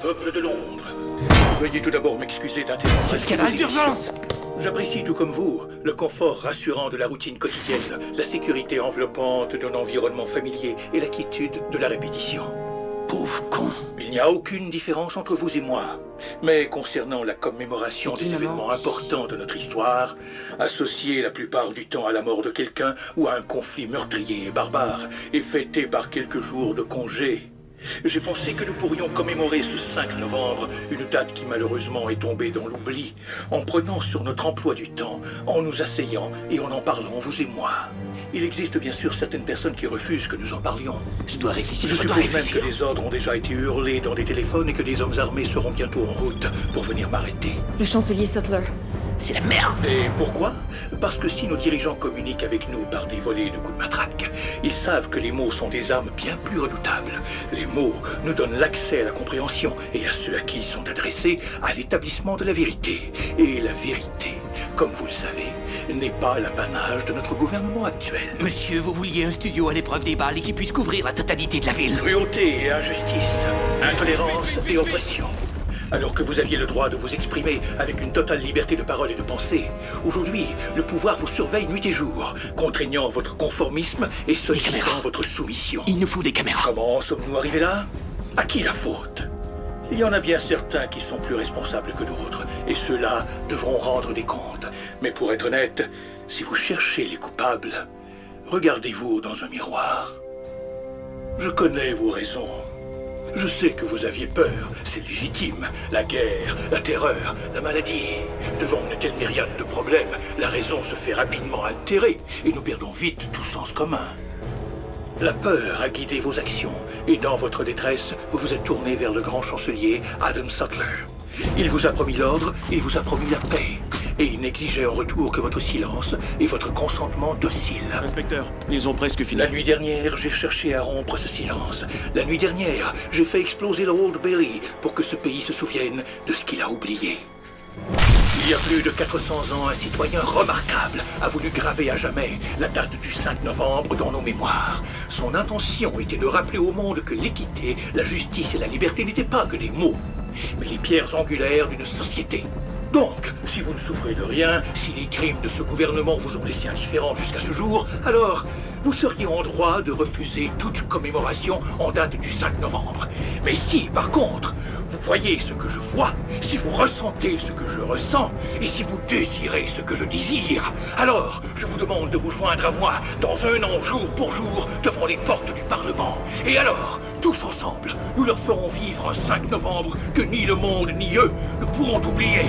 Peuple de Londres, veuillez tout d'abord m'excuser d'interrompre. Canal d'urgence! J'apprécie tout comme vous le confort rassurant de la routine quotidienne, la sécurité enveloppante d'un environnement familier et la quiétude de la répétition. Pauvre con. Il n'y a aucune différence entre vous et moi. Mais concernant la commémoration des événements importants de notre histoire, associés la plupart du temps à la mort de quelqu'un ou à un conflit meurtrier et barbare, et fêtés par quelques jours de congé, j'ai pensé que nous pourrions commémorer ce 5 novembre, une date qui malheureusement est tombée dans l'oubli, en prenant sur notre emploi du temps, en nous asseyant et en parlant, vous et moi. Il existe bien sûr certaines personnes qui refusent que nous en parlions. Je dois réfléchir, Je suppose même que des ordres ont déjà été hurlés dans des téléphones et que des hommes armés seront bientôt en route pour venir m'arrêter. Le chancelier Sutler. C'est la merde. Et pourquoi? Parce que si nos dirigeants communiquent avec nous par des volées de coups de matraque, ils savent que les mots sont des armes bien plus redoutables. Les mots nous donnent l'accès à la compréhension et à ceux à qui ils sont adressés à l'établissement de la vérité. Et la vérité, comme vous le savez, n'est pas l'apanage de notre gouvernement actuel. Monsieur, vous vouliez un studio à l'épreuve des balles et qui puisse couvrir la totalité de la ville. Cruauté et injustice, intolérance et oppression. Alors que vous aviez le droit de vous exprimer avec une totale liberté de parole et de pensée, aujourd'hui, le pouvoir vous surveille nuit et jour, contraignant votre conformisme et sollicitant votre soumission. Il nous faut des caméras. Comment en sommes-nous arrivés là? À qui la faute? Il y en a bien certains qui sont plus responsables que d'autres, et ceux-là devront rendre des comptes. Mais pour être honnête, si vous cherchez les coupables, regardez-vous dans un miroir. Je connais vos raisons. Je sais que vous aviez peur, c'est légitime. La guerre, la terreur, la maladie. Devant une telle myriade de problèmes, la raison se fait rapidement altérer et nous perdons vite tout sens commun. La peur a guidé vos actions et dans votre détresse, vous vous êtes tourné vers le grand chancelier Adam Sutler. Il vous a promis l'ordre, il vous a promis la paix. Et il n'exigeait en retour que votre silence et votre consentement docile. Inspecteur, ils ont presque fini. La nuit dernière, j'ai cherché à rompre ce silence. La nuit dernière, j'ai fait exploser le Old Bailey pour que ce pays se souvienne de ce qu'il a oublié. Il y a plus de 400 ans, un citoyen remarquable a voulu graver à jamais la date du 5 novembre dans nos mémoires. Son intention était de rappeler au monde que l'équité, la justice et la liberté n'étaient pas que des mots, mais les pierres angulaires d'une société. Donc, si vous ne souffrez de rien, si les crimes de ce gouvernement vous ont laissé indifférent jusqu'à ce jour, alors vous seriez en droit de refuser toute commémoration en date du 5 novembre. Mais si, par contre, vous voyez ce que je vois, si vous ressentez ce que je ressens, et si vous désirez ce que je désire, alors je vous demande de vous joindre à moi dans un an jour pour jour devant les portes du Parlement. Et alors, tous ensemble, nous leur ferons vivre un 5 novembre que ni le monde ni eux ne pourront oublier.